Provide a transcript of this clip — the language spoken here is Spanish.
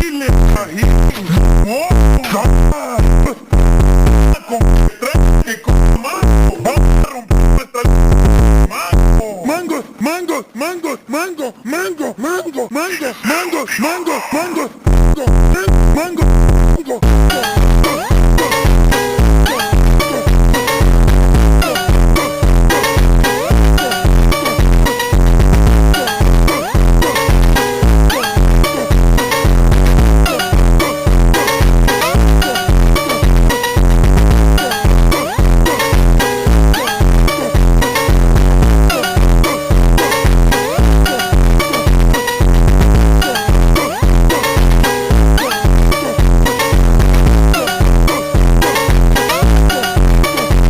Chile, que con mango, vamos a romper nuestra mango, mango, mango, mango, mango, mango, mango, mango, mango, mango, mango, mango, mango, mango.